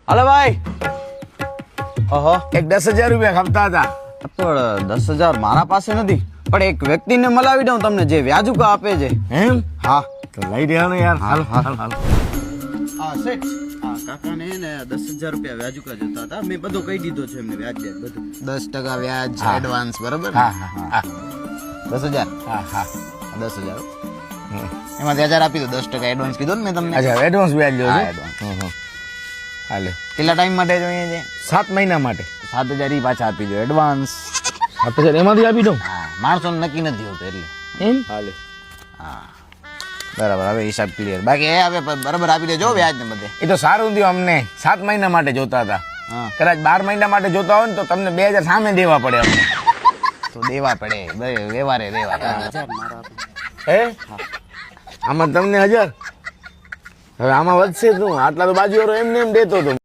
હાલો ભાઈ. ઓહો, એક 10,000 રૂપિયા ખપતા હતા. પણ 10,000 મારા પાસે નથી, પણ એક વ્યક્તિને મલાવી દઉં તમને જે વ્યાજુકા આપે છે. એમ? હા તો લઈ દેવાનો યાર. હાલ હાલ હાલ. હા શેઠ, હા કાકાને ને 10,000 રૂપિયા વ્યાજુકા જોતા હતા. મેં બધું કહી દીધો છે એમને, વ્યાજ વ્યાજ બધું 10% વ્યાજ એડવાન્સ, બરાબર? હા હા હા 10,000. હા હા. 10,000 એમાંથી 1,000 આપી દો. 10% એડવાન્સ કીધો ને મેં તમને. અચ્છા, એડવાન્સ વ્યાજ લ્યો હા, છો? advance. હાલે. કેટલા ટાઈમ માટે જોઈએ છે? 7 મહિના માટે. 7,000 ઈ પાછા આપી દો એડવાન્સ. 7,000 એમાંથી આપી દઉં? હા, માણસોને નક્કી નથી હોતું એટલે. એમ? હાલે. હા, બરાબર. હવે હિસાબ ક્લિયર. બાકી એ હવે બરાબર આપી દેજો વ્યાજ ને બધે. એ તો સારું થયું, અમને 7 મહિના માટે જોતા હતા. હા, કદાચ 12 મહિના માટે જોતા હોય ને તો તમને 2,000 સામે દેવા પડે અમને. તો દેવા પડે. વ્યવહારે દેવા પડે. 1000 મારા આપે. હે? આમાં તમને 1,000? હવે આમાં વધશે શું? આટલા તો બાજુવાળો એમને એમ દેતો હતો.